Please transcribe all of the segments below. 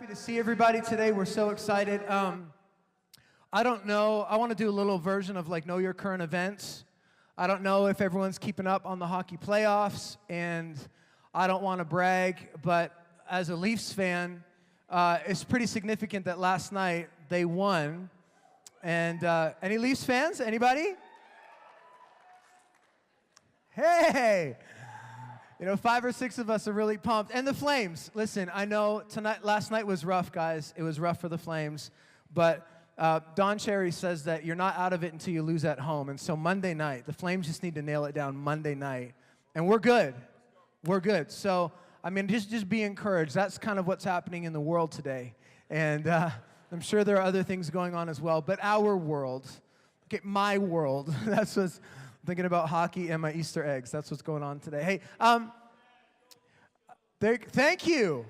To see everybody today. We're so excited. I don't know. I want to do a little version of like Know Your Current Events. I don't know if everyone's keeping up on the hockey playoffs, and I don't want to brag, but as a Leafs fan, it's pretty significant that last night they won. And any Leafs fans? Anybody? Hey! You know, 5 or 6 of us are really pumped. And the Flames, listen, I know last night was rough, guys. It was rough for the Flames. But Don Cherry says that you're not out of it until you lose at home. And so Monday night, the Flames just need to nail it down Monday night. And we're good. We're good. So, I mean, just be encouraged. That's kind of what's happening in the world today. And I'm sure there are other things going on as well. But our world, okay, my world, that's what's... thinking about hockey and my Easter eggs. That's what's going on today. Hey, thank you.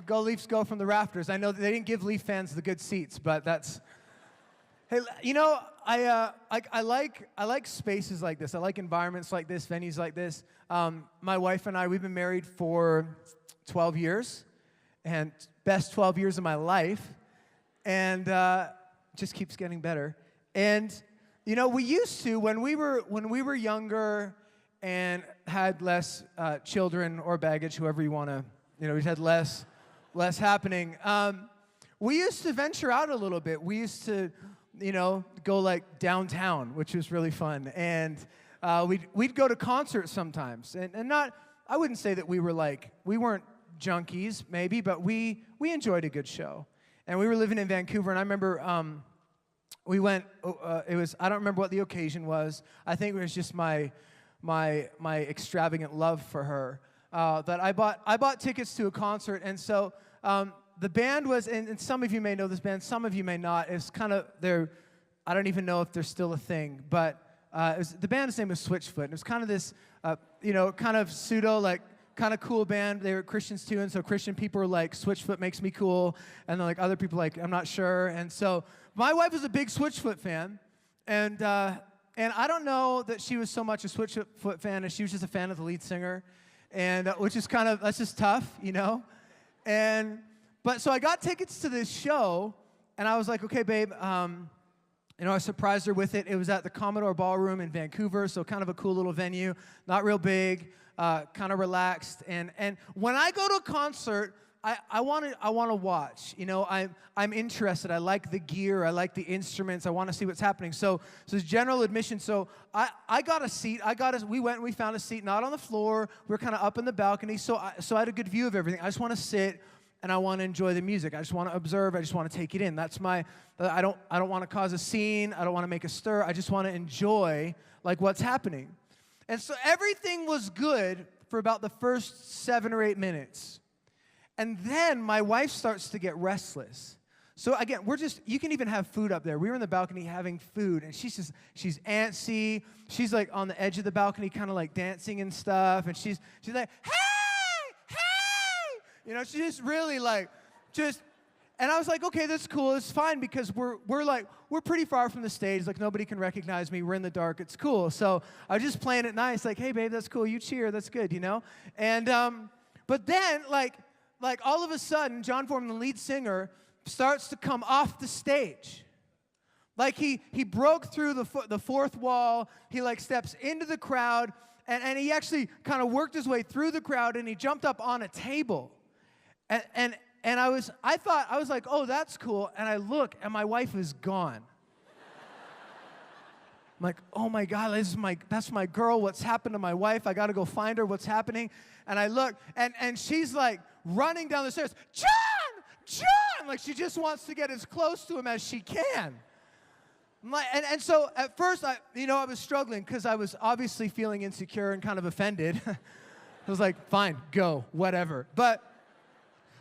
Go Leafs, go from the rafters. I know that they didn't give Leaf fans the good seats, but that's... Hey, you know, I like spaces like this. I like environments like this, venues like this. My wife and I, we've been married for 12 years, and best 12 years of my life, and just keeps getting better. And you know, we used to, when we were younger and had less children or baggage, whoever you want to, you know, we had less happening. We used to venture out a little bit. We used to, you know, go like downtown, which was really fun. And we'd go to concerts sometimes. And not, I wouldn't say that we weren't junkies maybe, but we enjoyed a good show. And we were living in Vancouver, and I remember, we went, I don't remember what the occasion was. I think it was just my extravagant love for her, that I bought tickets to a concert. And so the band was, and some of you may know this band, some of you may not. It's kind of, I don't even know if they're still a thing, but the band's name was Switchfoot. It was kind of this, you know, kind of pseudo, like, kind of cool band. They were Christians too, and so Christian people were like, Switchfoot makes me cool, and then like other people like, I'm not sure. And so my wife was a big Switchfoot fan, and I don't know that she was so much a Switchfoot fan as she was just a fan of the lead singer, and which is kind of, that's just tough, you know. But so I got tickets to this show, and I was like, okay, babe. You know, I surprised her with it. It was at the Commodore Ballroom in Vancouver, so kind of a cool little venue, not real big. Kind of relaxed, and when I go to a concert, I want to watch. You know, I'm interested. I like the gear. I like the instruments. I want to see what's happening. So it's general admission. So I got a seat. We went and we found a seat, not on the floor. We were kind of up in the balcony. So I had a good view of everything. I just want to sit and I want to enjoy the music. I just want to observe. I just want to take it in. That's I don't want to cause a scene. I don't want to make a stir. I just want to enjoy like what's happening. And so everything was good for about the first 7 or 8 minutes. And then my wife starts to get restless. So again, you can even have food up there. We were in the balcony having food, and she's antsy. She's like on the edge of the balcony, kind of like dancing and stuff. And she's like, hey! You know, she's just really like, and I was like, okay, that's cool, it's fine, because we're pretty far from the stage, like nobody can recognize me, we're in the dark, it's cool. So I was just playing it nice, like, hey babe, that's cool, you cheer, that's good, you know? And but then like all of a sudden, John Foreman, the lead singer, starts to come off the stage. Like he broke through the fourth wall, he like steps into the crowd, and he actually kind of worked his way through the crowd, and he jumped up on a table. And I was like, oh, that's cool. And I look, and my wife is gone. I'm like, oh my God, that's my girl. What's happened to my wife? I got to go find her. What's happening? And I look, and she's like running down the stairs. John! John! Like she just wants to get as close to him as she can. I'm like, and so at first, I was struggling because I was obviously feeling insecure and kind of offended. I was like, fine, go, whatever. But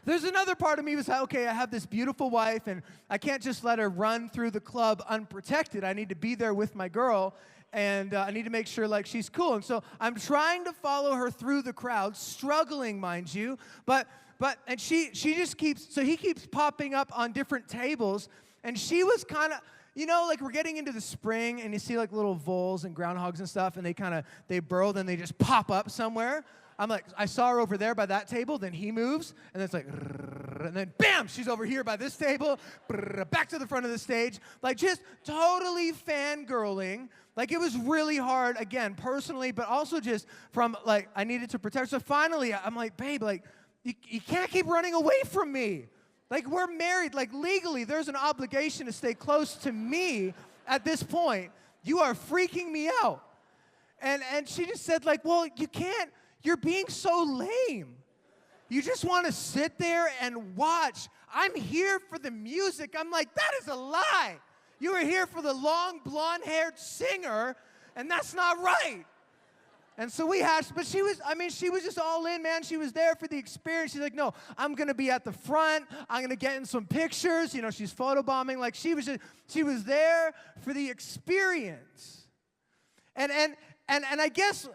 there's another part of me was like, okay, I have this beautiful wife, and I can't just let her run through the club unprotected. I need to be there with my girl, and I need to make sure, like, she's cool. And so I'm trying to follow her through the crowd, struggling, mind you. And she just keeps, so he keeps popping up on different tables, and she was kind of, like we're getting into the spring, and you see, like, little voles and groundhogs and stuff, and they burrow, then they just pop up somewhere. I'm like, I saw her over there by that table, then he moves, and then it's like, and then bam, she's over here by this table, back to the front of the stage, like just totally fangirling. Like it was really hard, again, personally, but also just from like, I needed to protect her. So finally, I'm like, babe, like, you can't keep running away from me. Like we're married, like legally, there's an obligation to stay close to me at this point. You are freaking me out. And she just said like, well, you can't. You're being so lame. You just want to sit there and watch. I'm here for the music. I'm like, that is a lie. You were here for the long, blonde-haired singer, and that's not right. And so we hashed, but she was just all in, man. She was there for the experience. She's like, no, I'm going to be at the front. I'm going to get in some pictures. She's photobombing. Like, she was there for the experience. And I guess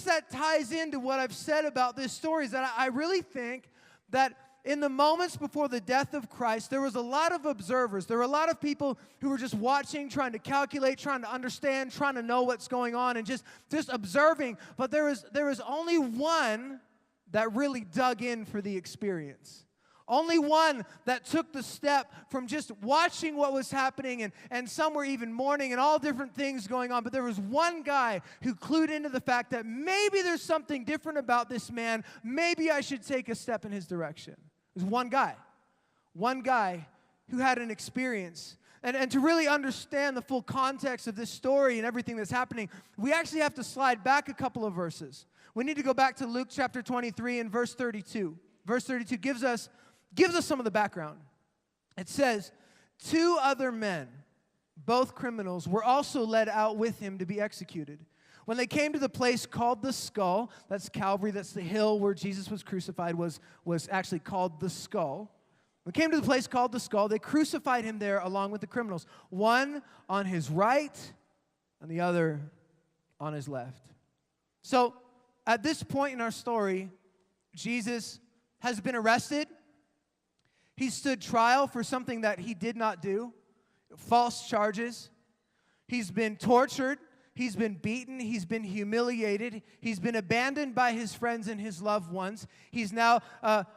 that ties into what I've said about this story, is that I really think that in the moments before the death of Christ, there was a lot of observers. There were a lot of people who were just watching, trying to calculate, trying to understand, trying to know what's going on, and just observing. But there was only one that really dug in for the experience. Only one that took the step from just watching what was happening, and some were even mourning and all different things going on. But there was one guy who clued into the fact that maybe there's something different about this man. Maybe I should take a step in his direction. There's one guy who had an experience. And to really understand the full context of this story and everything that's happening, we actually have to slide back a couple of verses. We need to go back to Luke chapter 23 and verse 32. Verse 32 gives us some of the background. It says, 2 other men, both criminals, were also led out with him to be executed. When they came to the place called the Skull, that's Calvary, that's the hill where Jesus was crucified, was actually called the Skull. When they came to the place called the Skull, they crucified him there along with the criminals, one on his right and the other on his left. So at this point in our story, Jesus has been arrested. He stood trial for something that he did not do, false charges. He's been tortured. He's been beaten. He's been humiliated. He's been abandoned by his friends and his loved ones. He's now,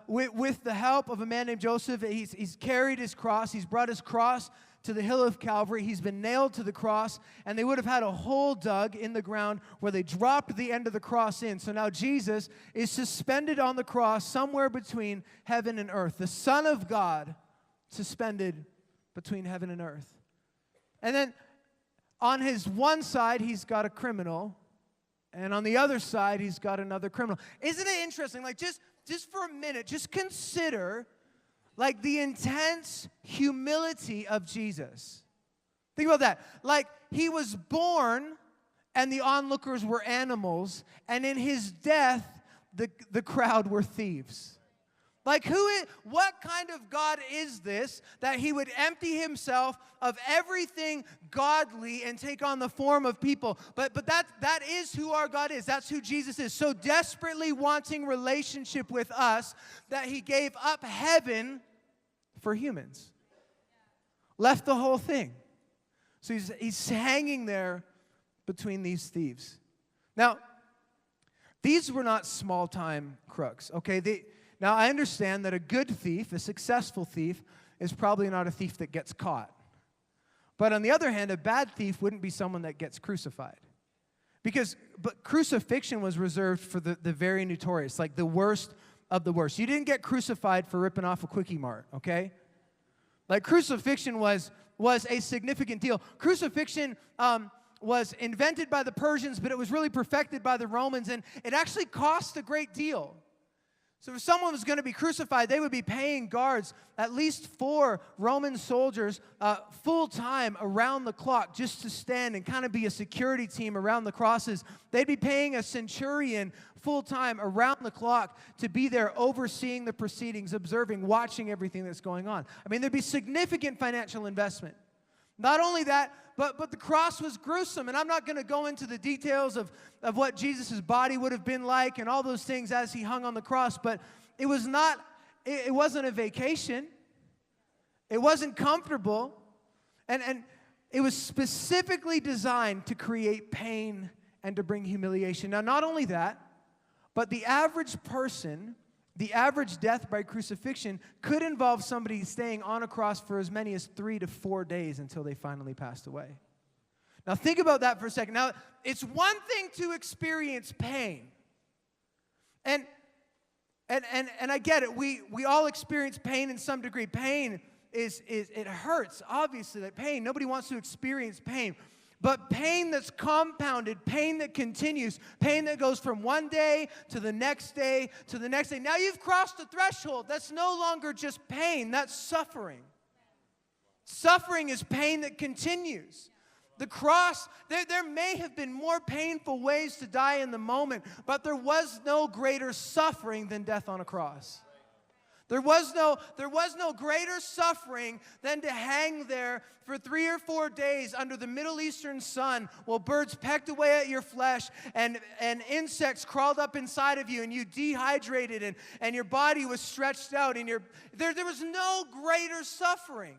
with the help of a man named Joseph, he's carried his cross. He's brought his cross to the hill of Calvary. He's been nailed to the cross, and they would have had a hole dug in the ground where they dropped the end of the cross in. So now Jesus is suspended on the cross somewhere between heaven and earth. The Son of God suspended between heaven and earth. And then on his one side, he's got a criminal, and on the other side, he's got another criminal. Isn't it interesting? Like, just for a minute, just consider, like, the intense humility of Jesus. Think about that. Like, he was born, and the onlookers were animals, and in his death, the crowd were thieves. Like, what kind of God is this that he would empty himself of everything godly and take on the form of people? But that is who our God is. That's who Jesus is. So desperately wanting relationship with us that he gave up heaven for humans. Left the whole thing. So he's hanging there between these thieves. Now, these were not small-time crooks, okay? Now, I understand that a good thief, a successful thief, is probably not a thief that gets caught. But on the other hand, a bad thief wouldn't be someone that gets crucified. But crucifixion was reserved for the very notorious, like the worst of the worst. You didn't get crucified for ripping off a Quickie Mart, okay? Like, crucifixion was a significant deal. Crucifixion was invented by the Persians, but it was really perfected by the Romans, and it actually cost a great deal. So if someone was going to be crucified, they would be paying guards, at least 4 Roman soldiers, full-time around the clock just to stand and kind of be a security team around the crosses. They'd be paying a centurion full-time around the clock to be there overseeing the proceedings, observing, watching everything that's going on. I mean, there'd be significant financial investment. Not only that, but the cross was gruesome, and I'm not going to go into the details of what Jesus' body would have been like and all those things as he hung on the cross, but it wasn't a vacation. It wasn't comfortable, and it was specifically designed to create pain and to bring humiliation. Now, not only that, but the average person, the average death by crucifixion could involve somebody staying on a cross for as many as 3 to 4 days until they finally passed away. Now think about that for a second. Now, it's one thing to experience pain. And I get it. We all experience pain in some degree. Pain it hurts, obviously, like pain. Nobody wants to experience pain. But pain that's compounded, pain that continues, pain that goes from one day to the next day to the next day. Now you've crossed the threshold. That's no longer just pain, that's suffering. Suffering is pain that continues. The cross, there may have been more painful ways to die in the moment, but there was no greater suffering than death on a cross. There was no greater suffering than to hang there for 3 or 4 days under the Middle Eastern sun while birds pecked away at your flesh and insects crawled up inside of you and you dehydrated and your body was stretched out. And there was no greater suffering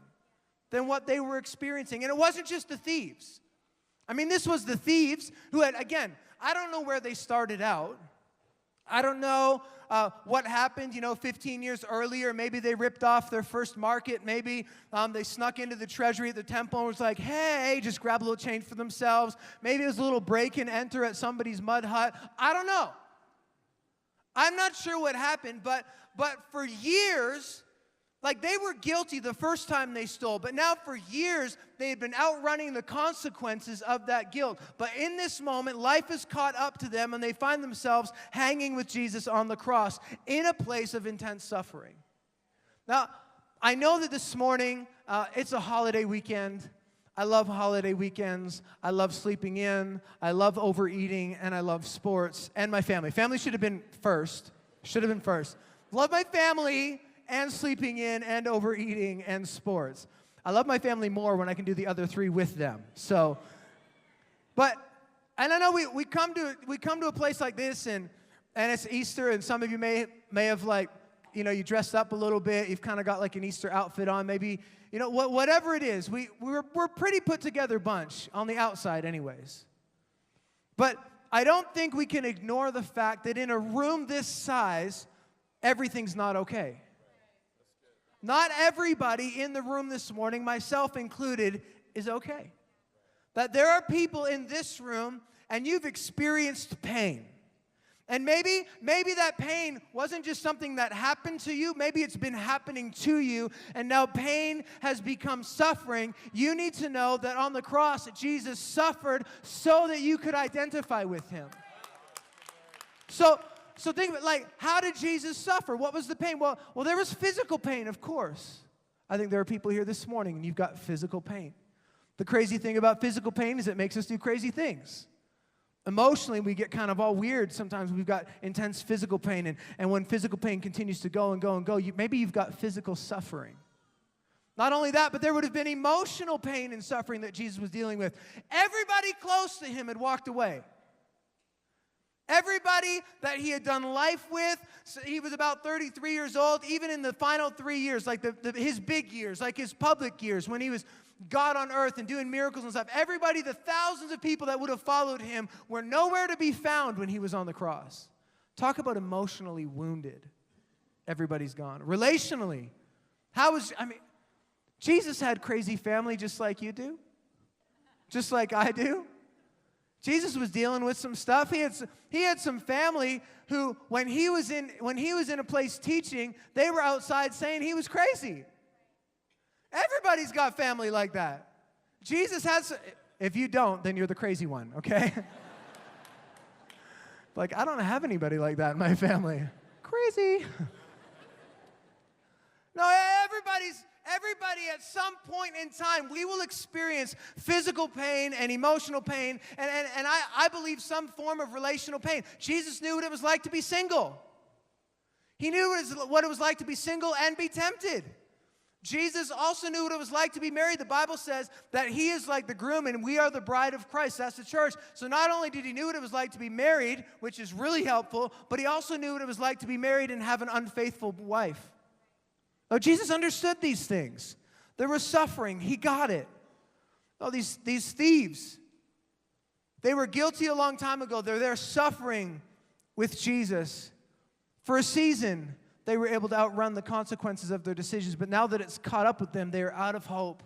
than what they were experiencing. And it wasn't just the thieves. I mean, this was the thieves who had, again, I don't know where they started out. I don't know what happened, 15 years earlier. Maybe they ripped off their first market. Maybe they snuck into the treasury at the temple and was like, hey, just grab a little change for themselves. Maybe it was a little break and enter at somebody's mud hut. I don't know. I'm not sure what happened, but for years, like they were guilty the first time they stole, but now for years they had been outrunning the consequences of that guilt. But in this moment, life has caught up to them and they find themselves hanging with Jesus on the cross in a place of intense suffering. Now, I know that this morning it's a holiday weekend. I love holiday weekends. I love sleeping in. I love overeating, and I love sports and my family. Family should have been first. Love my family and sleeping in, and overeating, and sports. I love my family more when I can do the other 3 with them. So, and I know we come to a place like this, and it's Easter, and some of you may have you dressed up a little bit. You've kind of got like an Easter outfit on, maybe, whatever it is. We're pretty put together bunch on the outside, anyways. But I don't think we can ignore the fact that in a room this size, everything's not okay. Not everybody in the room this morning, myself included, is okay. That there are people in this room and you've experienced pain. And maybe that pain wasn't just something that happened to you. Maybe it's been happening to you, and now pain has become suffering. You need to know that on the cross, Jesus suffered so that you could identify with him. So think of it, how did Jesus suffer? What was the pain? Well, there was physical pain, of course. I think there are people here this morning, and you've got physical pain. The crazy thing about physical pain is it makes us do crazy things. Emotionally, we get kind of all weird. Sometimes we've got intense physical pain, and when physical pain continues to go and go and go, maybe you've got physical suffering. Not only that, but there would have been emotional pain and suffering that Jesus was dealing with. Everybody close to him had walked away. Everybody that he had done life with, so he was about 33 years old, even in the final 3 years, like his big years, like his public years, when he was God on earth and doing miracles and stuff. Everybody, the thousands of people that would have followed him were nowhere to be found when he was on the cross. Talk about emotionally wounded. Everybody's gone. Relationally, Jesus had crazy family just like you do, just like I do. Jesus was dealing with some stuff. He had some family who, when he was in a place teaching, they were outside saying he was crazy. Everybody's got family like that. Jesus has, If you don't, then you're the crazy one, okay? Like, I don't have anybody like that in my family. Crazy. No, everybody at some point in time, we will experience physical pain and emotional pain, and I believe some form of relational pain. Jesus knew what it was like to be single. He knew what it was like to be single and be tempted. Jesus also knew what it was like to be married. The Bible says that he is like the groom and we are the bride of Christ. That's the church. So not only did he know what it was like to be married, which is really helpful, but he also knew what it was like to be married and have an unfaithful wife. Oh, Jesus understood these things. There was suffering. He got it. Oh, these thieves, they were guilty a long time ago. They're there suffering with Jesus. For a season, they were able to outrun the consequences of their decisions. But now that it's caught up with them, they are out of hope.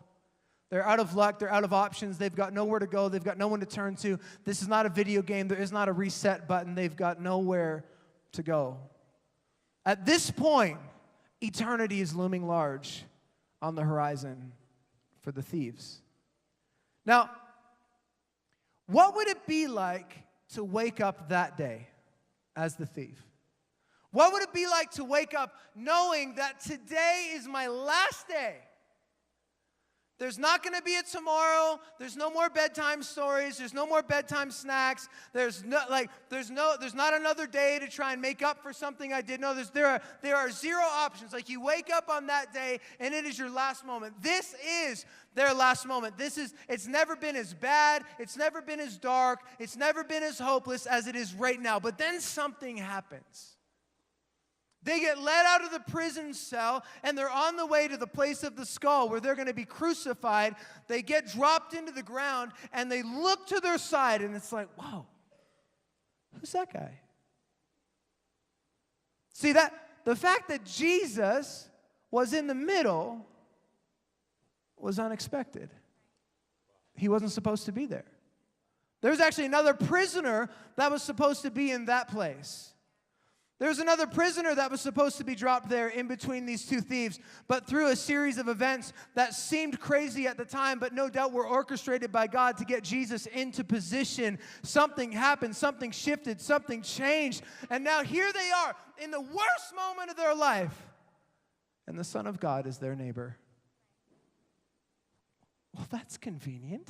They're out of luck. They're out of options. They've got nowhere to go. They've got no one to turn to. This is not a video game. There is not a reset button. They've got nowhere to go. At this point, eternity is looming large on the horizon for the thieves. Now, what would it be like to wake up that day as the thief? What would it be like to wake up knowing that today is my last day? There's not going to be a tomorrow. There's no more bedtime stories. There's no more bedtime snacks. There's not another day to try and make up for something I did. No, there are zero options. Like, you wake up on that day and it is your last moment. This is their last moment. It's never been as bad. It's never been as dark. It's never been as hopeless as it is right now. But then something happens. They get let out of the prison cell, and they're on the way to the place of the skull where they're going to be crucified. They get dropped into the ground, and they look to their side, and it's like, whoa, who's that guy? See, the fact that Jesus was in the middle was unexpected. He wasn't supposed to be there. There was actually another prisoner that was supposed to be in that place. There's another prisoner that was supposed to be dropped there in between these two thieves, but through a series of events that seemed crazy at the time, but no doubt were orchestrated by God to get Jesus into position, something happened, something shifted, something changed, and now here they are in the worst moment of their life, and the Son of God is their neighbor. Well, that's convenient.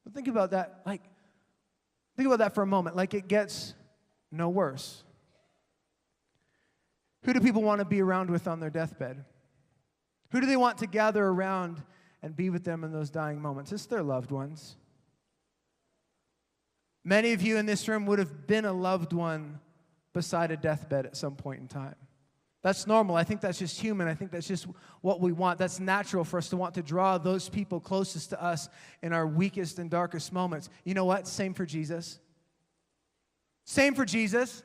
But think about that, think about that for a moment, it gets no worse. Who do people want to be around with on their deathbed? Who do they want to gather around and be with them in those dying moments? It's their loved ones. Many of you in this room would have been a loved one beside a deathbed at some point in time. That's normal. I think that's just human. I think that's just what we want. That's natural for us to want to draw those people closest to us in our weakest and darkest moments. You know what? Same for Jesus. Same for Jesus.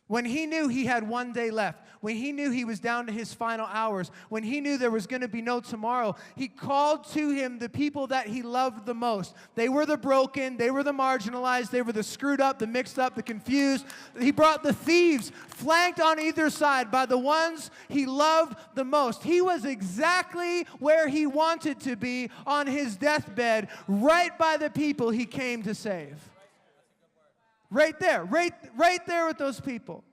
When he knew he had one day left, when he knew he was down to his final hours, when he knew there was going to be no tomorrow, he called to him the people that he loved the most. They were the broken, they were the marginalized, they were the screwed up, the mixed up, the confused. He brought the thieves, flanked on either side by the ones he loved the most. He was exactly where he wanted to be on his deathbed, right by the people he came to save. Right there with those people.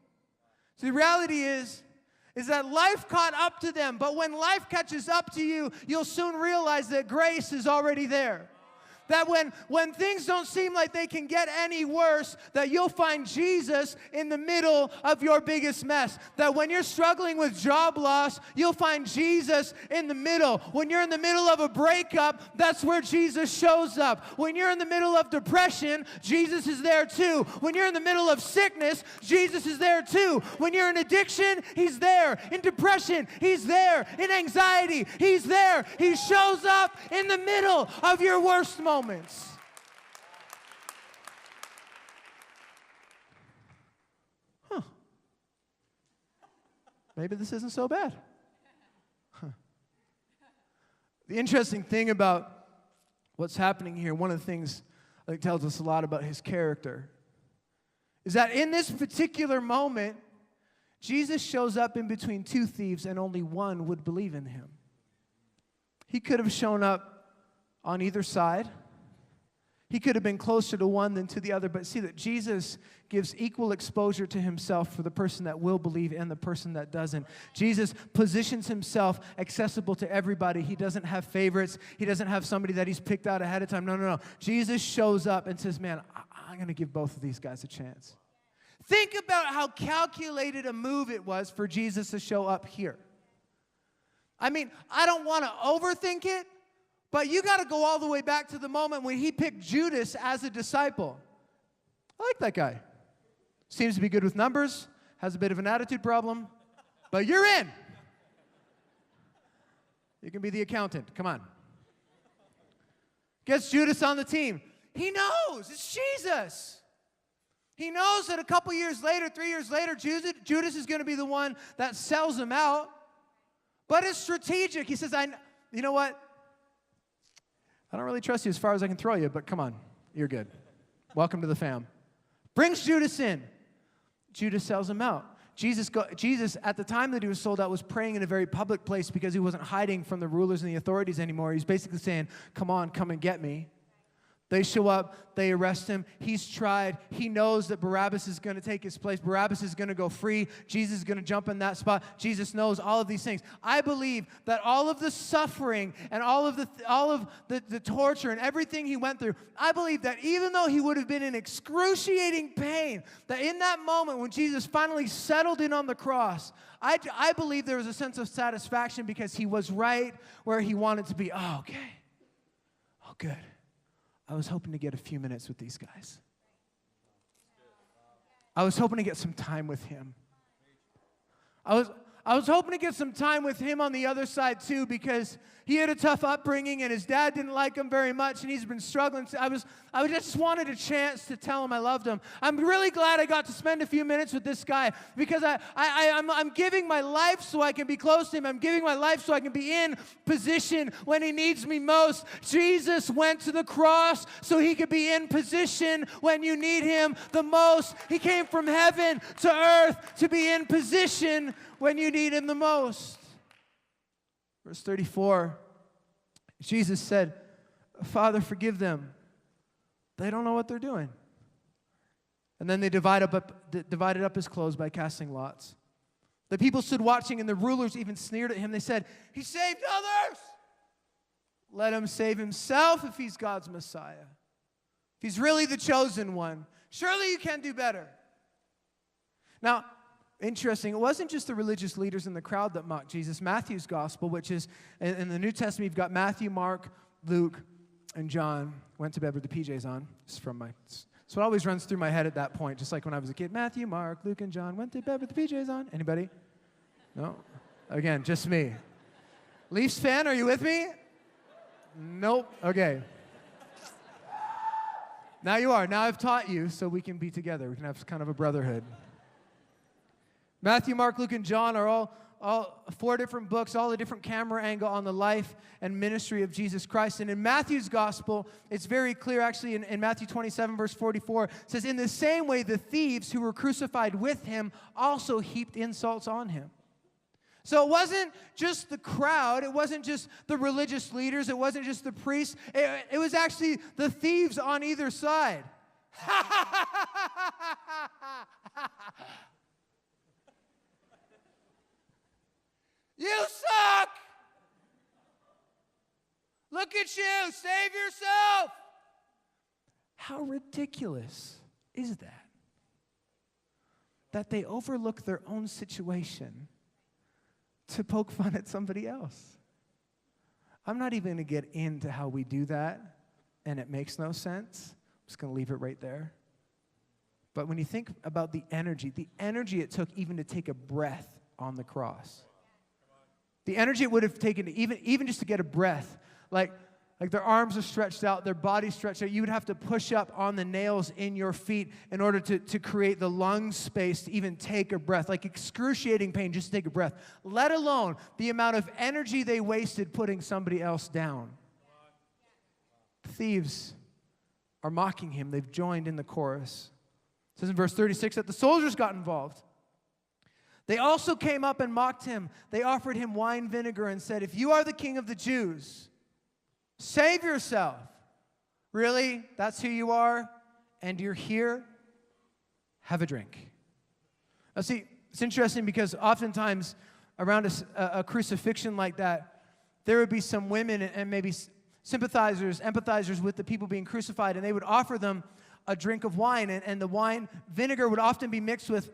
So the reality is that life caught up to them, but when life catches up to you, you'll soon realize that grace is already there. That when things don't seem like they can get any worse, that you'll find Jesus in the middle of your biggest mess. That when you're struggling with job loss, you'll find Jesus in the middle. When you're in the middle of a breakup, that's where Jesus shows up. When you're in the middle of depression, Jesus is there too. When you're in the middle of sickness, Jesus is there too. When you're in addiction, He's there. In depression, He's there. In anxiety, He's there. He shows up in the middle of your worst moments. Maybe this isn't so bad. The interesting thing about what's happening here, one of the things I think tells us a lot about his character, is that in this particular moment, Jesus shows up in between two thieves and only one would believe in him. He could have shown up on either side. He could have been closer to one than to the other, but see that Jesus gives equal exposure to himself for the person that will believe and the person that doesn't. Jesus positions himself accessible to everybody. He doesn't have favorites. He doesn't have somebody that he's picked out ahead of time. No. Jesus shows up and says, man, I'm going to give both of these guys a chance. Think about how calculated a move it was for Jesus to show up here. I mean, I don't want to overthink it, but you got to go all the way back to the moment when he picked Judas as a disciple. I like that guy. Seems to be good with numbers, has a bit of an attitude problem, but you're in. You can be the accountant. Come on. Gets Judas on the team. He knows. It's Jesus. He knows that a couple years later, 3 years later, Judas is going to be the one that sells him out. But it's strategic. He says, you know what? I don't really trust you as far as I can throw you, but come on. You're good. Welcome to the fam. Brings Judas in. Judas sells him out. Jesus, at the time that he was sold out, was praying in a very public place because he wasn't hiding from the rulers and the authorities anymore. He's basically saying, come on, come and get me. They show up, they arrest him, he's tried, he knows that Barabbas is going to take his place, Barabbas is going to go free, Jesus is going to jump in that spot, Jesus knows all of these things. I believe that all of the suffering and all of the torture and everything he went through, I believe that even though he would have been in excruciating pain, that in that moment when Jesus finally settled in on the cross, I believe there was a sense of satisfaction because he was right where he wanted to be. Oh, okay. Oh, good. I was hoping to get a few minutes with these guys. I was hoping to get some time with him. I was hoping to get some time with him on the other side too, because he had a tough upbringing and his dad didn't like him very much and he's been struggling. I just wanted a chance to tell him I loved him. I'm really glad I got to spend a few minutes with this guy because I'm giving my life so I can be close to him. I'm giving my life so I can be in position when he needs me most. Jesus went to the cross so he could be in position when you need him the most. He came from heaven to earth to be in position when you need him the most. Verse 34, Jesus said, Father, forgive them. They don't know what they're doing. And then they divided up his clothes by casting lots. The people stood watching, and the rulers even sneered at him. They said, he saved others. Let him save himself if he's God's Messiah. If he's really the chosen one. Surely you can do better. Now, interesting, it wasn't just the religious leaders in the crowd that mocked Jesus. Matthew's gospel, which is, in the New Testament, you've got Matthew, Mark, Luke, and John. Went to bed with the PJs on. It's what always runs through my head at that point, just like when I was a kid. Matthew, Mark, Luke, and John went to bed with the PJs on. Anybody? No? Again, just me. Leafs fan, are you with me? Nope. Okay. Now you are. Now I've taught you so we can be together. We can have kind of a brotherhood. Matthew, Mark, Luke, and John are all 4 different books, all a different camera angle on the life and ministry of Jesus Christ. And in Matthew's gospel, it's very clear, actually, in Matthew 27, verse 44, it says, in the same way, the thieves who were crucified with him also heaped insults on him. So it wasn't just the crowd, it wasn't just the religious leaders, it wasn't just the priests, it was actually the thieves on either side. You suck! Look at you! Save yourself! How ridiculous is that? That they overlook their own situation to poke fun at somebody else. I'm not even going to get into how we do that, and it makes no sense. I'm just going to leave it right there. But when you think about the energy it took even to take a breath on the cross. The energy it would have taken to even just to get a breath, like their arms are stretched out, their body's stretched out. You would have to push up on the nails in your feet in order to create the lung space to even take a breath, like excruciating pain just to take a breath, let alone the amount of energy they wasted putting somebody else down. Thieves are mocking him. They've joined in the chorus. It says in verse 36 that the soldiers got involved. They also came up and mocked him. They offered him wine vinegar and said, if you are the king of the Jews, Save yourself. Really? That's who you are? And you're here? Have a drink. Now see, it's interesting because oftentimes around a crucifixion like that, there would be some women and maybe sympathizers, empathizers with the people being crucified, and they would offer them a drink of wine, and the wine, vinegar would often be mixed with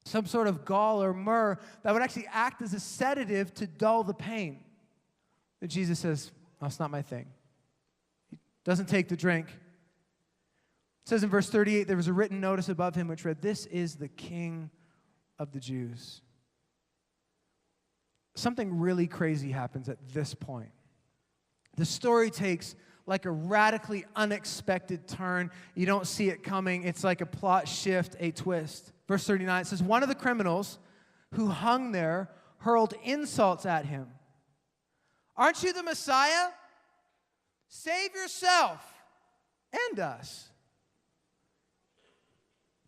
some sort of gall or myrrh that would actually act as a sedative to dull the pain. And Jesus says, that's not my thing. He doesn't take the drink. It says in verse 38, there was a written notice above him which read, "This is the King of the Jews." Something really crazy happens at this point. The story takes like a radically unexpected turn. You don't see it coming. It's like a plot shift, a twist. Verse 39 says, one of the criminals who hung there hurled insults at him. "Aren't you the Messiah? Save yourself and us."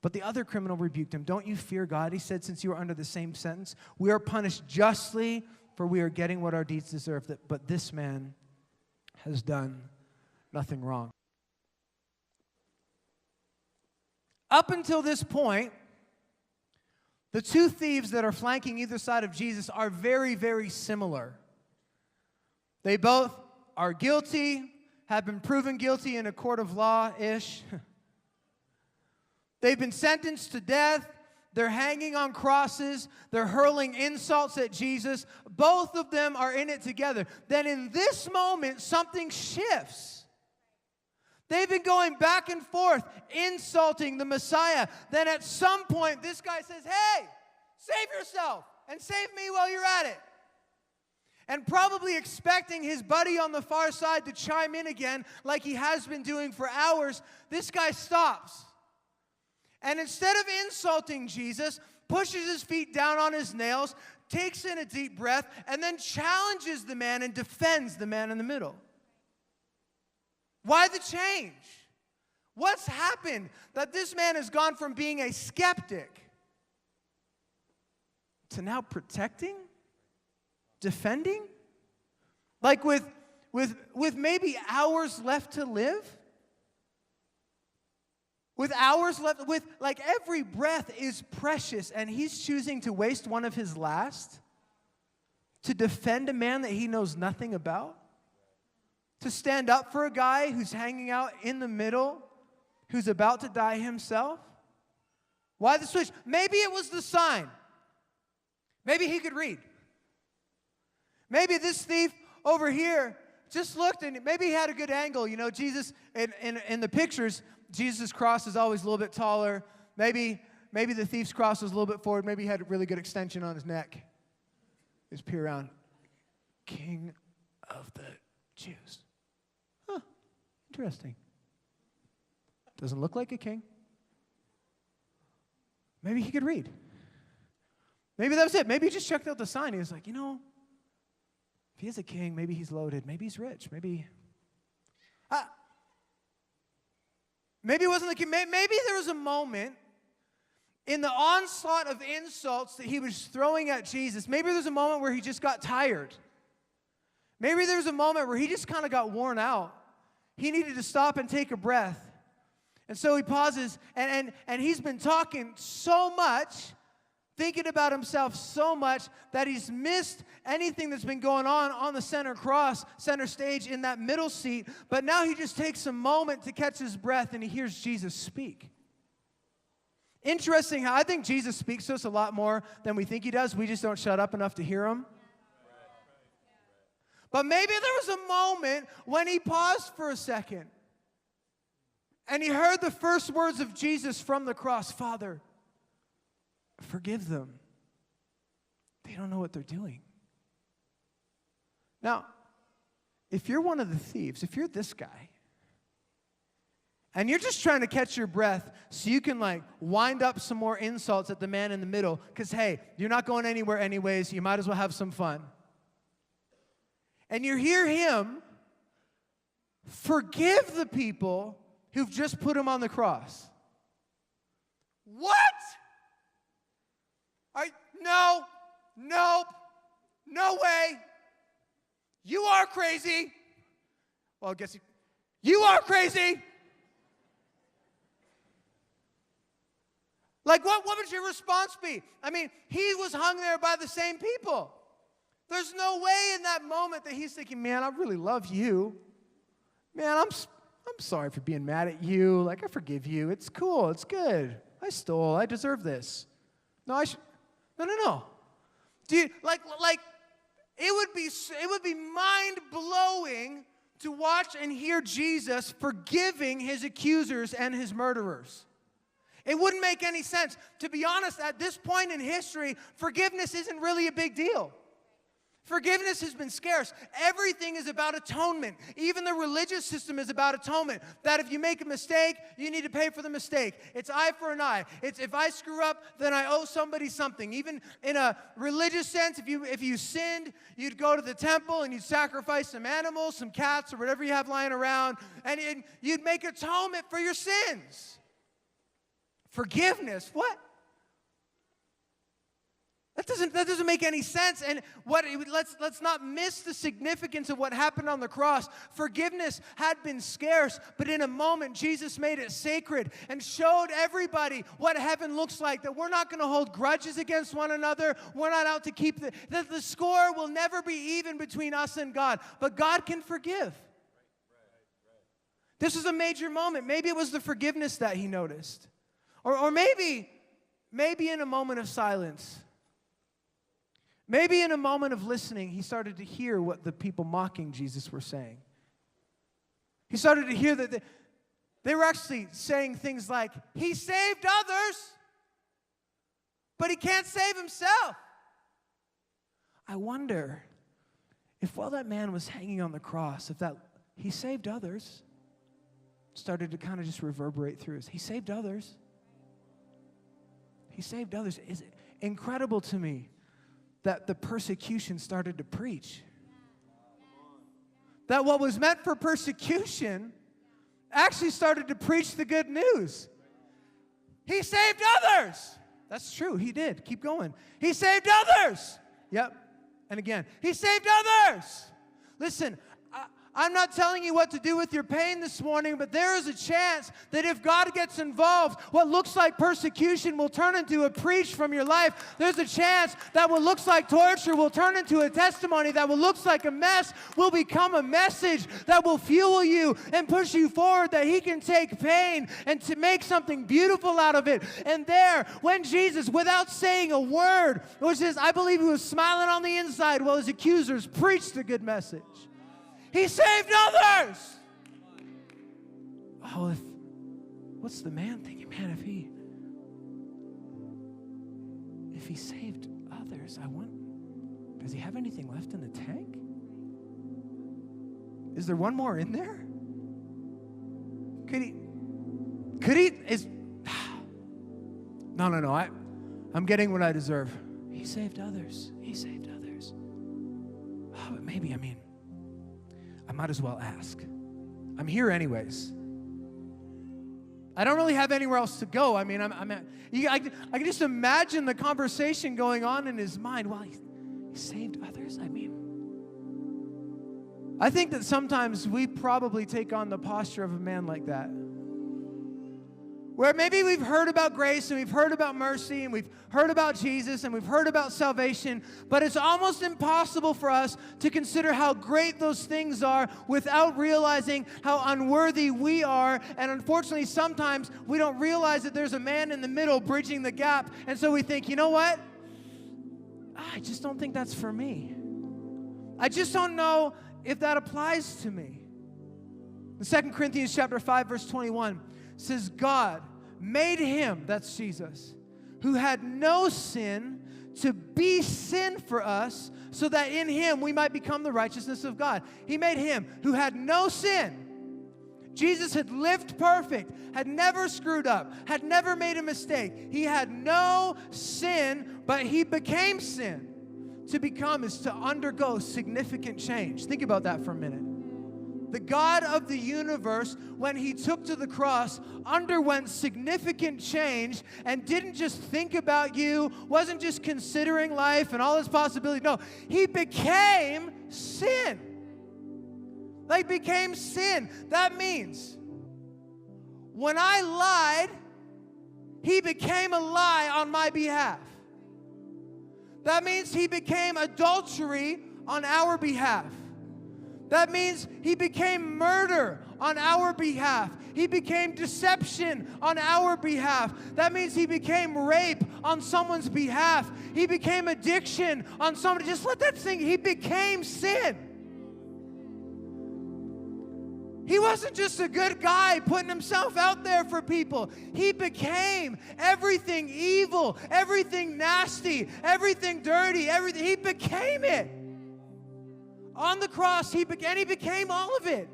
But the other criminal rebuked him. "Don't you fear God?" he said, "since you are under the same sentence. We are punished justly, for we are getting what our deeds deserve. But this man has done nothing wrong." Up until this point, the two thieves that are flanking either side of Jesus are very, very similar. They both are guilty, have been proven guilty in a court of law-ish. They've been sentenced to death. They're hanging on crosses. They're hurling insults at Jesus. Both of them are in it together. Then in this moment, something shifts. They've been going back and forth, insulting the Messiah. Then at some point, this guy says, "Hey, save yourself and save me while you're at it." And probably expecting his buddy on the far side to chime in again like he has been doing for hours, this guy stops. And instead of insulting Jesus, pushes his feet down on his nails, takes in a deep breath, and then challenges the man and defends the man in the middle. Why the change? What's happened that this man has gone from being a skeptic to now protecting? Defending? Like with maybe hours left to live? With hours left, with like every breath is precious, and he's choosing to waste one of his last to defend a man that he knows nothing about? To stand up for a guy who's hanging out in the middle, who's about to die himself? Why the switch? Maybe it was the sign. Maybe he could read. Maybe this thief over here just looked, and maybe he had a good angle. You know, Jesus, in the pictures, Jesus' cross is always a little bit taller. Maybe the thief's cross was a little bit forward. Maybe he had a really good extension on his neck. Just peer around. King of the Jews. Huh, interesting. Doesn't look like a king. Maybe he could read. Maybe that was it. Maybe he just checked out the sign. He was like, you know, if he is a king, maybe he's loaded. Maybe he's rich. Maybe it wasn't the king. Maybe there was a moment in the onslaught of insults that he was throwing at Jesus. Maybe there's a moment where he just got tired. Maybe there's a moment where he just kind of got worn out. He needed to stop and take a breath. And so he pauses, and he's been talking so much, thinking about himself so much, that he's missed anything that's been going on the center cross, center stage, in that middle seat. But now he just takes a moment to catch his breath, and he hears Jesus speak. Interesting how I think Jesus speaks to us a lot more than we think he does. We just don't shut up enough to hear him. But maybe there was a moment when he paused for a second, and he heard the first words of Jesus from the cross: "Father, forgive them. They don't know what they're doing." Now, if you're one of the thieves, if you're this guy, and you're just trying to catch your breath so you can like wind up some more insults at the man in the middle, because hey, you're not going anywhere anyways, you might as well have some fun. And you hear him forgive the people who've just put him on the cross. What? No, nope, no way. You are crazy. Well, I guess you are crazy. Like, what would your response be? I mean, he was hung there by the same people. There's no way in that moment that he's thinking, man, I really love you. Man, I'm sorry for being mad at you. Like, I forgive you. It's cool. It's good. I stole. I deserve this. No. Dude, like it would be mind-blowing to watch and hear Jesus forgiving his accusers and his murderers. It wouldn't make any sense. To be honest, at this point in history, forgiveness isn't really a big deal. Forgiveness has been scarce. Everything is about atonement. Even the religious system is about atonement. That if you make a mistake, you need to pay for the mistake. It's eye for an eye. It's if I screw up, then I owe somebody something. Even in a religious sense, if you sinned, you'd go to the temple and you'd sacrifice some animals, some cats, or whatever you have lying around, and you'd make atonement for your sins. Forgiveness, what? That doesn't make any sense. And let's not miss the significance of what happened on the cross. Forgiveness had been scarce, but in a moment, Jesus made it sacred and showed everybody what heaven looks like, that we're not going to hold grudges against one another. We're not out to keep the score will never be even between us and God, but God can forgive. This was a major moment. Maybe it was the forgiveness that he noticed. Or maybe in a moment of silence, maybe in a moment of listening, he started to hear what the people mocking Jesus were saying. He started to hear that they were actually saying things like, he saved others, but he can't save himself. I wonder if while that man was hanging on the cross, if that he saved others started to kind of just reverberate through us. He saved others. He saved others. It's incredible to me that the persecution started to preach. That what was meant for persecution actually started to preach the good news. He saved others. That's true, he did. Keep going. He saved others. Yep. And again, he saved others. Listen, I'm not telling you what to do with your pain this morning, but there is a chance that if God gets involved, what looks like persecution will turn into a preach from your life. There's a chance that what looks like torture will turn into a testimony, that what looks like a mess will become a message that will fuel you and push you forward, that he can take pain and to make something beautiful out of it. And there, when Jesus, without saying a word, which says, I believe he was smiling on the inside while his accusers preached a good message. He saved others. Oh, what's the man thinking? Man, if he saved others, does he have anything left in the tank? Is there one more in there? No, I'm getting what I deserve. He saved others. He saved others. Oh, but maybe, I might as well ask. I'm here anyways. I don't really have anywhere else to go. I can just imagine the conversation going on in his mind. Well, he saved others. I think that sometimes we probably take on the posture of a man like that. Where maybe we've heard about grace and we've heard about mercy and we've heard about Jesus and we've heard about salvation, but it's almost impossible for us to consider how great those things are without realizing how unworthy we are. And unfortunately, sometimes we don't realize that there's a man in the middle bridging the gap. And so we think, you know what? I just don't think that's for me. I just don't know if that applies to me. In 2 Corinthians chapter 5, verse 21, says, God made him, that's Jesus, who had no sin to be sin for us, so that in him we might become the righteousness of God. He made him who had no sin. Jesus had lived perfect, had never screwed up, had never made a mistake. He had no sin, but he became sin. To become is to undergo significant change. Think about that for a minute. The God of the universe, when he took to the cross, underwent significant change and didn't just think about you, wasn't just considering life and all its possibilities. No, he became sin. like became sin. That means when I lied, he became a lie on my behalf. That means he became adultery on our behalf. That means he became murder on our behalf. He became deception on our behalf. That means he became rape on someone's behalf. He became addiction on somebody. Just let that sink. He became sin. He wasn't just a good guy putting himself out there for people. He became everything evil, everything nasty, everything dirty, everything. He became it. On the cross, he became all of it.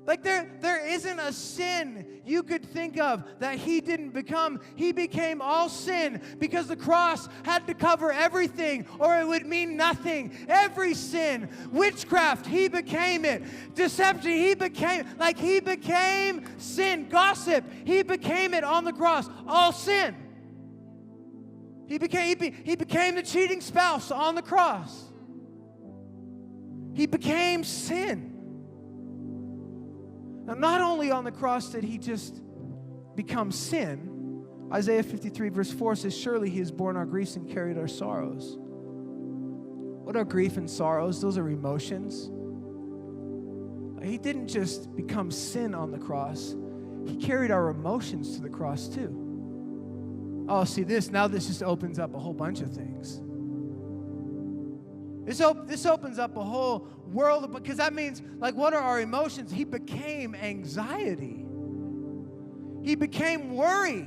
Like there isn't a sin you could think of that he didn't become. He became all sin because the cross had to cover everything or it would mean nothing. Every sin, witchcraft, he became it. Deception, he became sin. Gossip, he became it on the cross. All sin. He became the cheating spouse on the cross. He became sin. Now, not only on the cross did he just become sin, Isaiah 53 verse 4 says, surely he has borne our griefs and carried our sorrows. What are grief and sorrows? Those are emotions. He didn't just become sin on the cross. He carried our emotions to the cross too. Oh, see this, now this just opens up a whole bunch of things. This opens up a whole world, because that means, like, what are our emotions? He became anxiety. He became worry.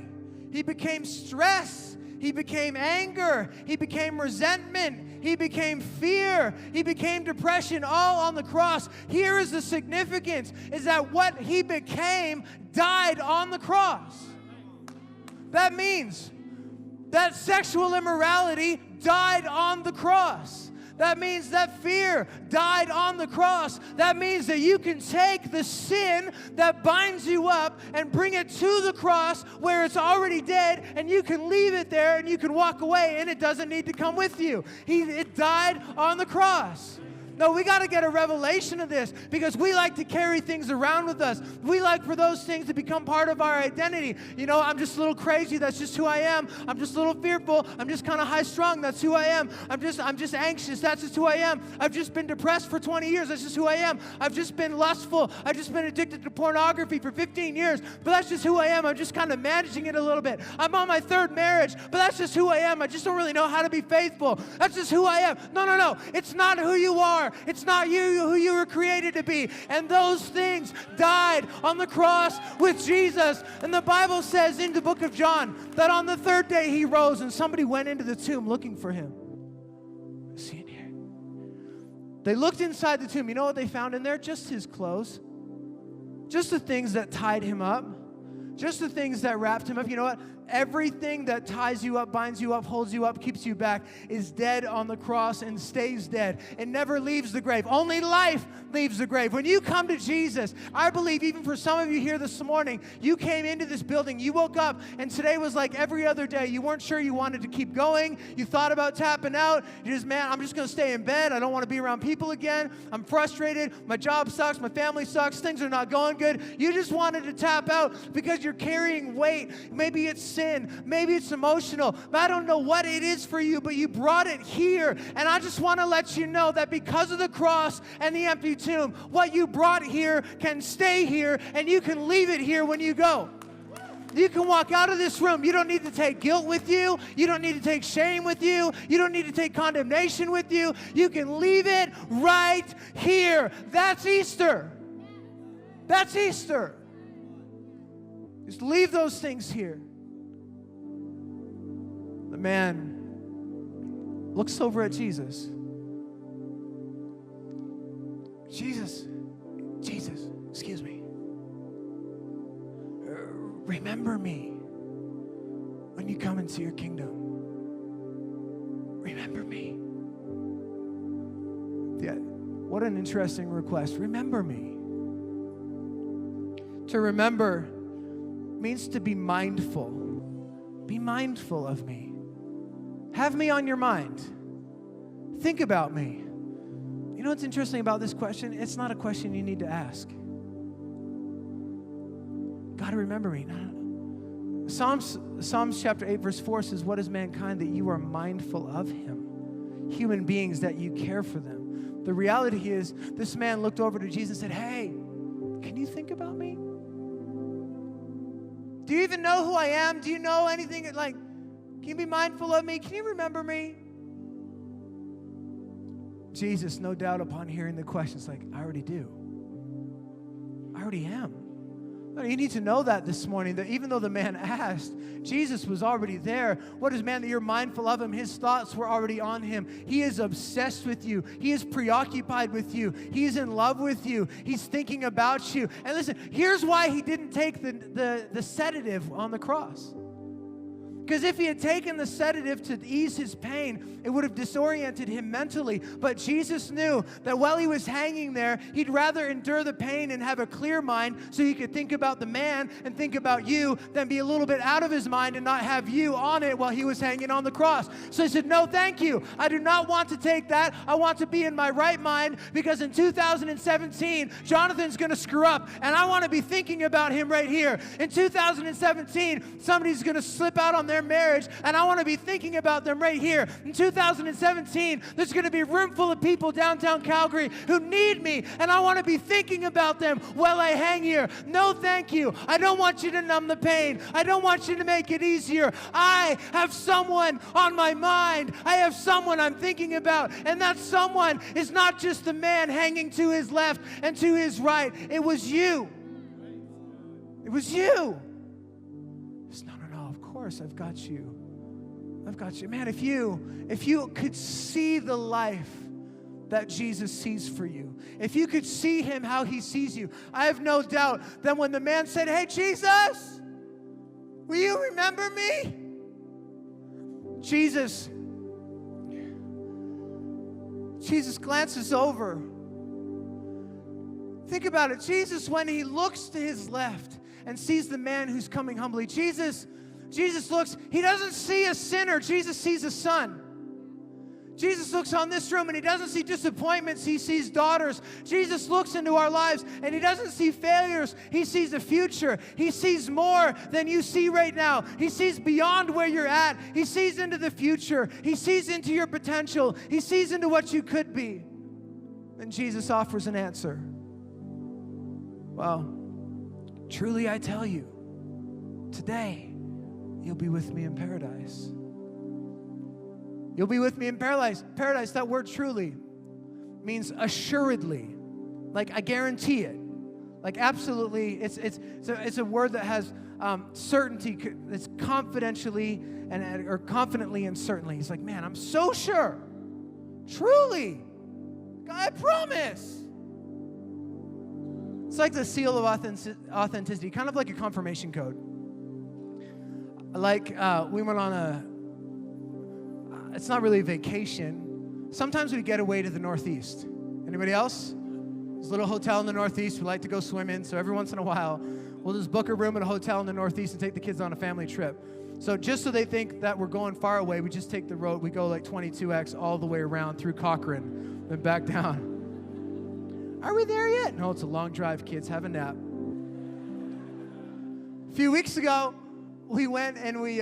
He became stress. He became anger. He became resentment. He became fear. He became depression, all on the cross. Here is the significance, is that what he became died on the cross. That means that sexual immorality died on the cross. That means that fear died on the cross. That means that you can take the sin that binds you up and bring it to the cross where it's already dead, and you can leave it there and you can walk away and it doesn't need to come with you. It died on the cross. No, we got to get a revelation of this, because we like to carry things around with us. We like for those things to become part of our identity. You know, I'm just a little crazy. That's just who I am. I'm just a little fearful. I'm just kind of high-strung. That's who I am. I'm just anxious. That's just who I am. I've just been depressed for 20 years. That's just who I am. I've just been lustful. I've just been addicted to pornography for 15 years. But that's just who I am. I'm just kind of managing it a little bit. I'm on my third marriage, but that's just who I am. I just don't really know how to be faithful. That's just who I am. No. It's not who you are. It's not you who you were created to be. And those things died on the cross with Jesus. And the Bible says in the book of John that on the third day he rose, and somebody went into the tomb looking for him. See it here. They looked inside the tomb. You know what they found in there? Just his clothes. Just the things that tied him up. Just the things that wrapped him up. You know what? Everything that ties you up, binds you up, holds you up, keeps you back is dead on the cross and stays dead. It never leaves the grave. Only life leaves the grave. When you come to Jesus, I believe even for some of you here this morning, you came into this building, you woke up, and today was like every other day. You weren't sure you wanted to keep going. You thought about tapping out. You just, man, I'm just going to stay in bed. I don't want to be around people again. I'm frustrated. My job sucks. My family sucks. Things are not going good. You just wanted to tap out because you're carrying weight. Maybe it's sin. Maybe it's emotional. I don't know what it is for you, but you brought it here. And I just want to let you know that because of the cross and the empty tomb, what you brought here can stay here, and you can leave it here when you go. You can walk out of this room. You don't need to take guilt with you. You don't need to take shame with you. You don't need to take condemnation with you. You can leave it right here. That's Easter. That's Easter. Just leave those things here. The man looks over at Jesus. Jesus, excuse me. Remember me when you come into your kingdom. Remember me. Yeah, what an interesting request. Remember me. To remember means to be mindful. Be mindful of me. Have me on your mind. Think about me. You know what's interesting about this question? It's not a question you need to ask. God, remember me. No. Psalms chapter 8, verse 4 says, what is mankind that you are mindful of him? Human beings that you care for them. The reality is, this man looked over to Jesus and said, hey, can you think about me? Do you even know who I am? Do you know anything? Like, can you be mindful of me? Can you remember me? Jesus, no doubt upon hearing the question, is like, I already do. I already am. No, you need to know that this morning, that even though the man asked, Jesus was already there. What is man that you're mindful of him? His thoughts were already on him. He is obsessed with you. He is preoccupied with you. He is in love with you. He's thinking about you. And listen, here's why he didn't take the sedative on the cross. Because if he had taken the sedative to ease his pain, it would have disoriented him mentally. But Jesus knew that while he was hanging there, he'd rather endure the pain and have a clear mind so he could think about the man and think about you than be a little bit out of his mind and not have you on it while he was hanging on the cross. So he said, no, thank you. I do not want to take that. I want to be in my right mind because in 2017, Jonathan's going to screw up and I want to be thinking about him right here. In 2017, somebody's going to slip out on their marriage, and I want to be thinking about them right here. In 2017, there's going to be a room full of people downtown Calgary who need me, and I want to be thinking about them while I hang here. No, thank you. I don't want you to numb the pain. I don't want you to make it easier. I have someone on my mind. I have someone I'm thinking about, and that someone is not just the man hanging to his left and to his right. It was you. It was you. I've got you. I've got you. Man, if you could see the life that Jesus sees for you, if you could see him how he sees you, I have no doubt that when the man said, hey, Jesus, will you remember me? Jesus glances over. Think about it. Jesus, when he looks to his left and sees the man who's coming humbly, Jesus looks, he doesn't see a sinner. Jesus sees a son. Jesus looks on this room and he doesn't see disappointments. He sees daughters. Jesus looks into our lives and he doesn't see failures. He sees a future. He sees more than you see right now. He sees beyond where you're at. He sees into the future. He sees into your potential. He sees into what you could be. And Jesus offers an answer. Well, truly I tell you, today, you'll be with me in paradise. You'll be with me in paradise. Paradise, that word truly means assuredly. Like I guarantee it. Like absolutely. It's a word that has certainty. It's confidentially or confidently and certainly. He's like, man, I'm so sure. Truly. God, I promise. It's like the seal of authenticity, kind of like a confirmation code. Like we went on it's not really a vacation. Sometimes we get away to the Northeast. Anybody else? There's a little hotel in the Northeast we like to go swim in, so every once in a while, we'll just book a room at a hotel in the Northeast and take the kids on a family trip. So just so they think that we're going far away, we just take the road. We go like 22X all the way around through Cochrane, then back down. Are we there yet? No, it's a long drive, kids. Have a nap. A few weeks ago, we went and we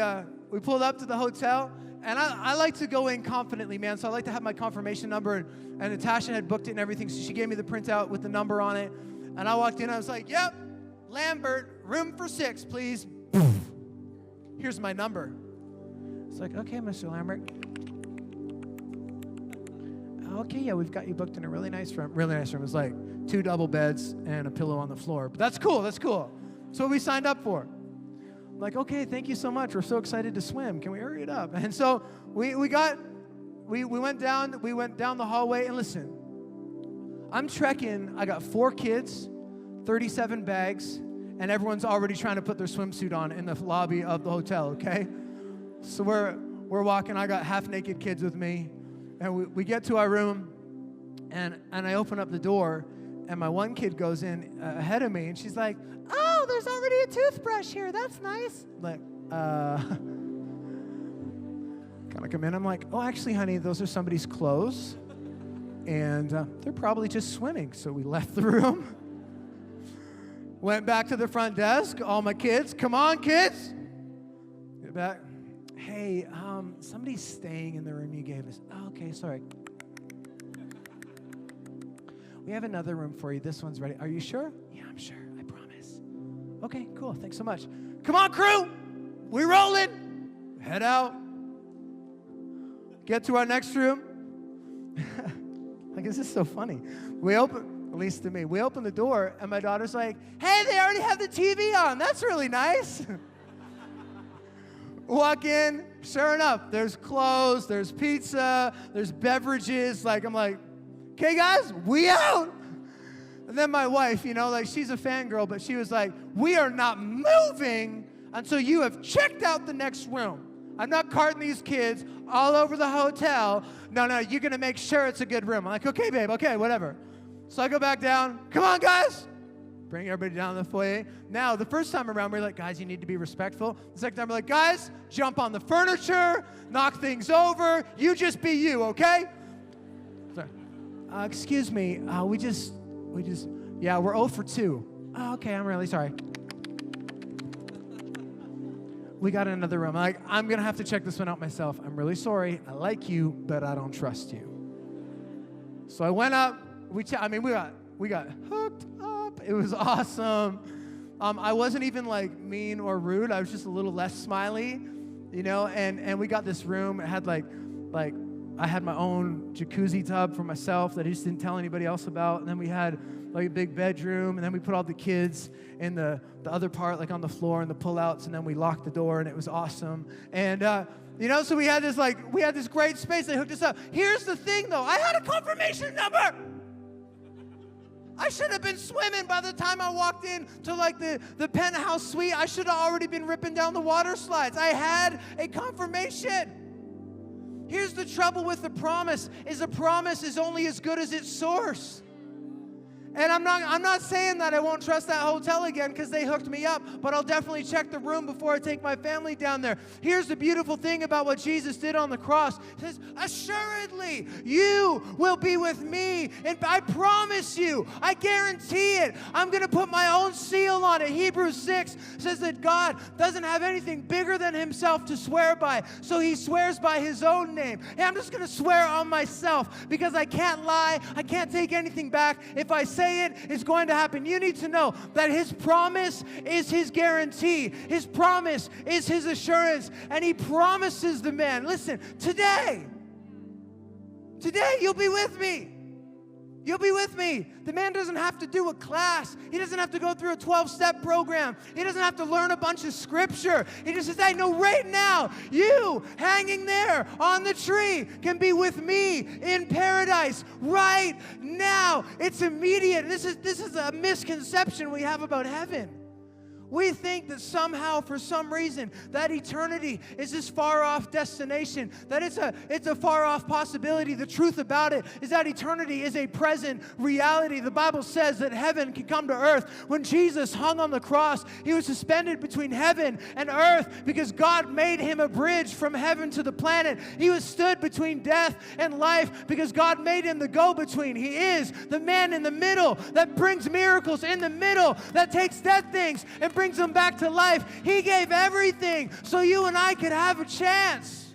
pulled up to the hotel, and I like to go in confidently, man, so I like to have my confirmation number, and Natasha had booked it and everything, so she gave me the printout with the number on it, and I walked in, I was like, yep, Lambert, room for 6, please. Here's my number. It's like, okay, Mr. Lambert. Okay, yeah, we've got you booked in a really nice room. Really nice room. It was like 2 double beds and a pillow on the floor, but that's cool, that's cool. That's what we signed up for. I'm like, okay, thank you so much. We're so excited to swim. Can we hurry it up? And so we went down the hallway, and listen, I'm trekking. I got 4 kids, 37 bags, and everyone's already trying to put their swimsuit on in the lobby of the hotel, okay? So we're walking. I got half-naked kids with me, and we get to our room, and I open up the door, and my one kid goes in ahead of me, and she's like, oh, there's already a toothbrush here. That's nice. I'm like, kind of come in. I'm like, oh, actually, honey, those are somebody's clothes. and they're probably just swimming. So we left the room, went back to the front desk. All my kids, come on, kids. Get back. Hey, somebody's staying in the room you gave us. Oh, okay, sorry. We have another room for you. This one's ready. Are you sure? Yeah, I'm sure. I promise. Okay, cool. Thanks so much. Come on, crew. We rolling. Head out. Get to our next room. Like, this is so funny. We open, at least to me, we open the door, and my daughter's like, hey, they already have the TV on. That's really nice. Walk in, sure enough, there's clothes, there's pizza, there's beverages. Like, I'm like, okay, guys, we out. And then my wife, like, she's a fangirl, but she was like, we are not moving until you have checked out the next room. I'm not carting these kids all over the hotel. No, you're going to make sure it's a good room. I'm like, okay, babe, okay, whatever. So I go back down. Come on, guys. Bring everybody down the foyer. Now, the first time around, we're like, guys, you need to be respectful. The second time, we're like, guys, jump on the furniture, knock things over. You just be you, okay? Sorry. Excuse me. We're 0 for 2. Oh, okay, I'm really sorry. We got another room. I'm going to have to check this one out myself. I'm really sorry. I like you, but I don't trust you. So I went up. We got hooked up. It was awesome. I wasn't even like mean or rude. I was just a little less smiley, and we got this room. It had like I had my own jacuzzi tub for myself that I just didn't tell anybody else about. And then we had like a big bedroom, and then we put all the kids in the other part, like on the floor in the pullouts, and then we locked the door, and it was awesome. And so we had this great space. They hooked us up. Here's the thing, though. I had a confirmation number. I should have been swimming by the time I walked in to like the penthouse suite. I should have already been ripping down the water slides. I had a confirmation. Here's the trouble with the promise, is a promise is only as good as its source. And I'm not saying that I won't trust that hotel again because they hooked me up, but I'll definitely check the room before I take my family down there. Here's the beautiful thing about what Jesus did on the cross. It says, assuredly, you will be with me, and I promise you, I guarantee it. I'm going to put my own seal on it. Hebrews 6 says that God doesn't have anything bigger than himself to swear by, so he swears by his own name. And I'm just going to swear on myself because I can't lie. I can't take anything back. If I say it's going to happen. You need to know that his promise is his guarantee. His promise is his assurance. And he promises the man, listen, today you'll be with me. You'll be with me. The man doesn't have to do a class. He doesn't have to go through a 12-step program. He doesn't have to learn a bunch of scripture. He just says, I know right now, you hanging there on the tree can be with me in paradise right now. It's immediate. This is a misconception we have about heaven. We think that somehow, for some reason, that eternity is this far-off destination, that it's a far-off possibility. The truth about it is that eternity is a present reality. The Bible says that heaven can come to earth. When Jesus hung on the cross, he was suspended between heaven and earth because God made him a bridge from heaven to the planet. He was stood between death and life because God made him the go-between. He is the man in the middle that brings miracles in the middle, that takes dead things and brings them back to life. He gave everything so you and I could have a chance.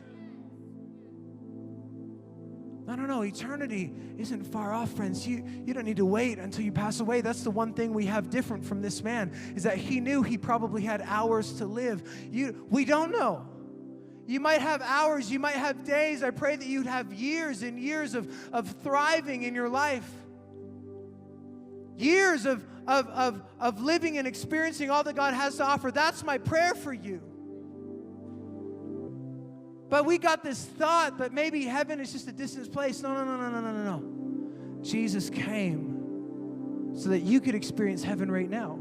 No. Eternity isn't far off, friends. You don't need to wait until you pass away. That's the one thing we have different from this man, is that he knew he probably had hours to live. We don't know. You might have hours, you might have days. I pray that you'd have years and years of thriving in your life. Years of living and experiencing all that God has to offer. That's my prayer for you. But we got this thought that maybe heaven is just a distant place. No. Jesus came so that you could experience heaven right now.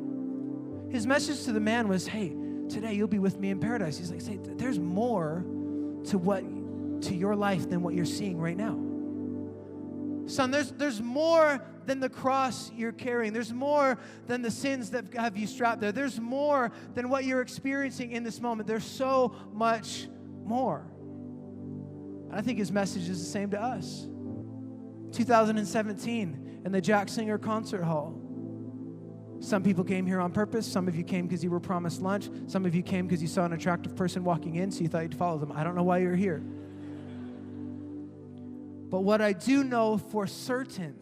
His message to the man was, hey, today you'll be with me in paradise. He's like, there's more to your life than what you're seeing right now. Son, there's more than the cross you're carrying. There's more than the sins that have you strapped there. There's more than what you're experiencing in this moment. There's so much more. I think his message is the same to us. 2017 in the Jack Singer Concert Hall. Some people came here on purpose. Some of you came because you were promised lunch. Some of you came because you saw an attractive person walking in, so you thought you'd follow them. I don't know why you're here. But what I do know for certain,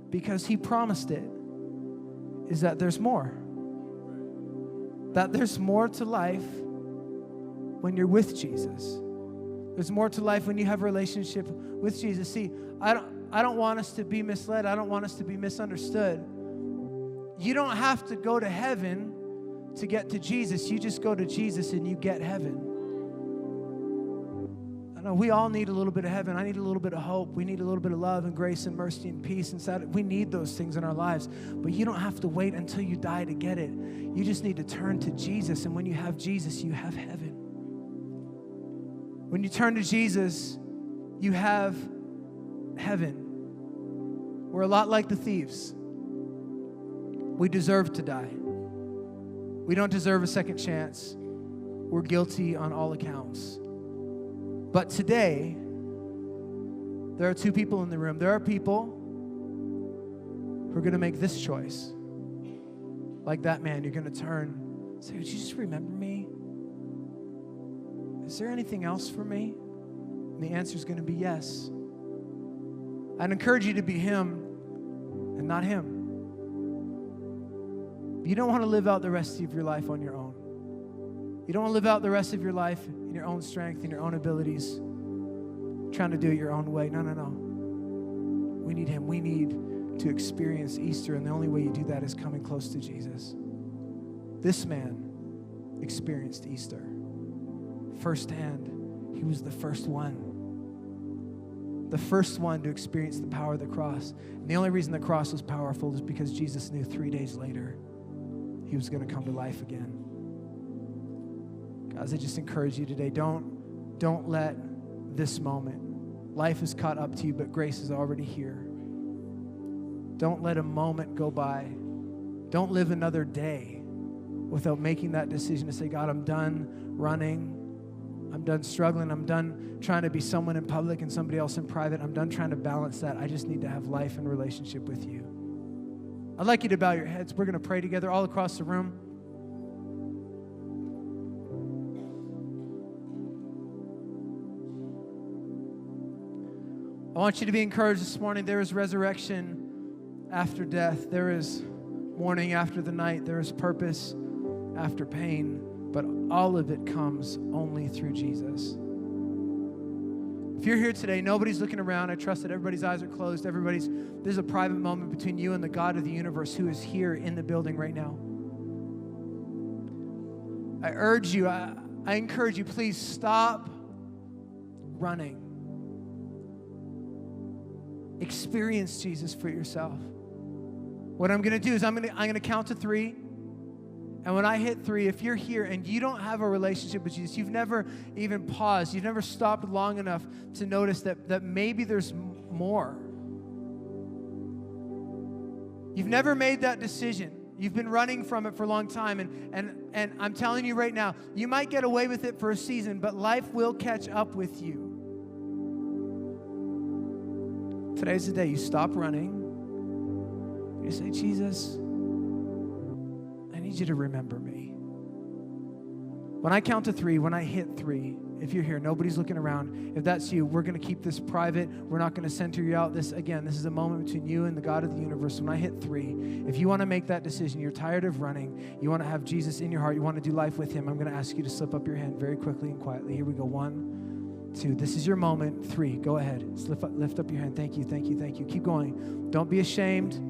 because he promised it, is that there's more. That there's more to life when you're with Jesus. There's more to life when you have a relationship with Jesus. See, I don't want us to be misled. I don't want us to be misunderstood. You don't have to go to heaven to get to Jesus. You just go to Jesus and you get heaven. I know we all need a little bit of heaven. I need a little bit of hope. We need a little bit of love and grace and mercy and peace inside. We need those things in our lives. But you don't have to wait until you die to get it. You just need to turn to Jesus. And when you have Jesus, you have heaven. When you turn to Jesus, you have heaven. We're a lot like the thieves. We deserve to die. We don't deserve a second chance. We're guilty on all accounts. But today, there are two people in the room. There are people who are going to make this choice. Like that man, you're going to turn and say, would you just remember me? Is there anything else for me? And the answer is going to be yes. I'd encourage you to be him and not him. You don't want to live out the rest of your life on your own. You don't want to live out the rest of your life in your own strength, in your own abilities, trying to do it your own way. No, no, no. We need him. We need to experience Easter, and the only way you do that is coming close to Jesus. This man experienced Easter firsthand. He was the first one. The first one to experience the power of the cross. And the only reason the cross was powerful is because Jesus knew 3 days later he was going to come to life again. Guys, I just encourage you today, don't let this moment, life has caught up to you, but grace is already here. Don't let a moment go by. Don't live another day without making that decision to say, God, I'm done running. I'm done struggling. I'm done trying to be someone in public and somebody else in private. I'm done trying to balance that. I just need to have life and relationship with you. I'd like you to bow your heads. We're going to pray together all across the room. I want you to be encouraged this morning. There is resurrection after death. There is morning after the night. There is purpose after pain. But all of it comes only through Jesus. If you're here today, nobody's looking around. I trust that everybody's eyes are closed. There's a private moment between you and the God of the universe who is here in the building right now. I urge you, I encourage you, please stop running. Experience Jesus for yourself. What I'm going to do is I'm going to count to 3. And when I hit 3, if you're here and you don't have a relationship with Jesus, you've never even paused, you've never stopped long enough to notice that maybe there's more. You've never made that decision. You've been running from it for a long time. And I'm telling you right now, you might get away with it for a season, but life will catch up with you. Today's the day you stop running. You say, Jesus, I need you to remember me. When I count to 3, when I hit 3, if you're here, nobody's looking around. If that's you, we're going to keep this private. We're not going to center you out. This is a moment between you and the God of the universe. When I hit 3, if you want to make that decision, you're tired of running, you want to have Jesus in your heart, you want to do life with him, I'm going to ask you to slip up your hand very quickly and quietly. Here we go. 1, 2. This is your moment. 3. Go ahead. Lift up your hand. Thank you, thank you, thank you. Keep going. Don't be ashamed.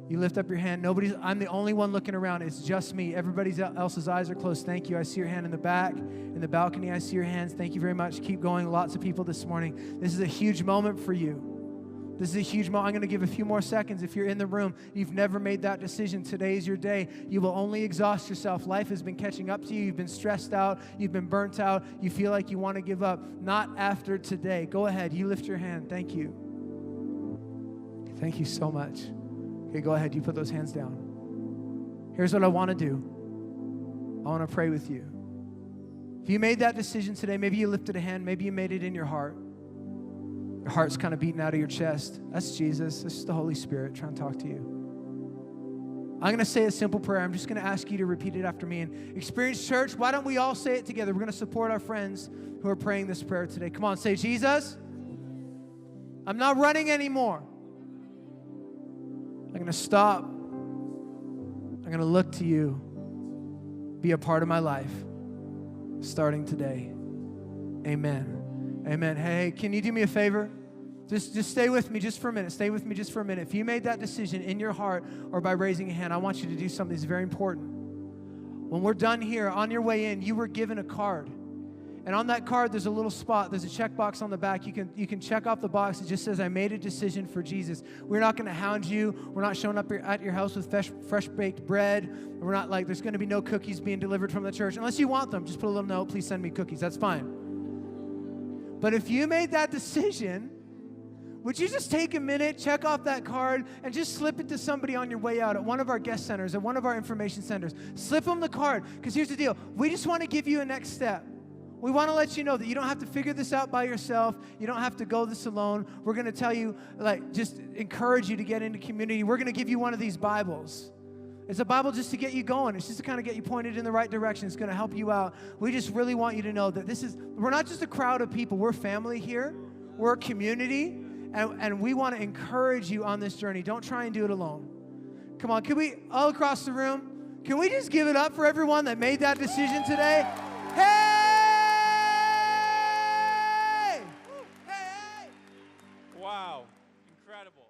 You lift up your hand. I'm the only one looking around. It's just me. Everybody else's eyes are closed. Thank you. I see your hand in the back, in the balcony. I see your hands. Thank you very much. Keep going. Lots of people this morning. This is a huge moment for you. This is a huge moment. I'm going to give a few more seconds. If you're in the room, you've never made that decision. Today is your day. You will only exhaust yourself. Life has been catching up to you. You've been stressed out. You've been burnt out. You feel like you want to give up. Not after today. Go ahead. You lift your hand. Thank you. Thank you so much. Okay, go ahead. You put those hands down. Here's what I want to do. I want to pray with you. If you made that decision today, maybe you lifted a hand, maybe you made it in your heart. Your heart's kind of beating out of your chest. That's Jesus. This is the Holy Spirit trying to talk to you. I'm going to say a simple prayer. I'm just going to ask you to repeat it after me. And Experience Church, why don't we all say it together? We're going to support our friends who are praying this prayer today. Come on, say, Jesus, I'm not running anymore. I'm going to stop. I'm going to look to you. Be a part of my life starting today. Amen. Amen. Hey, can you do me a favor? Just stay with me just for a minute. Stay with me just for a minute. If you made that decision in your heart or by raising a hand, I want you to do something that's very important. When we're done here, on your way in, you were given a card. And on that card, there's a little spot. There's a checkbox on the back. You can check off the box. It just says, I made a decision for Jesus. We're not going to hound you. We're not showing up at your house with fresh-baked bread. We're not like, there's going to be no cookies being delivered from the church. Unless you want them, just put a little note, please send me cookies. That's fine. But if you made that decision, would you just take a minute, check off that card, and just slip it to somebody on your way out at one of our guest centers, at one of our information centers? Slip them the card, because here's the deal. We just want to give you a next step. We want to let you know that you don't have to figure this out by yourself. You don't have to go this alone. We're going to tell you, just encourage you to get into community. We're going to give you one of these Bibles. It's a Bible just to get you going. It's just to kind of get you pointed in the right direction. It's going to help you out. We just really want you to know that we're not just a crowd of people. We're family here. We're a community. And we want to encourage you on this journey. Don't try and do it alone. Come on, can we, all across the room, can we just give it up for everyone that made that decision today? Hey! Hey! Wow, incredible.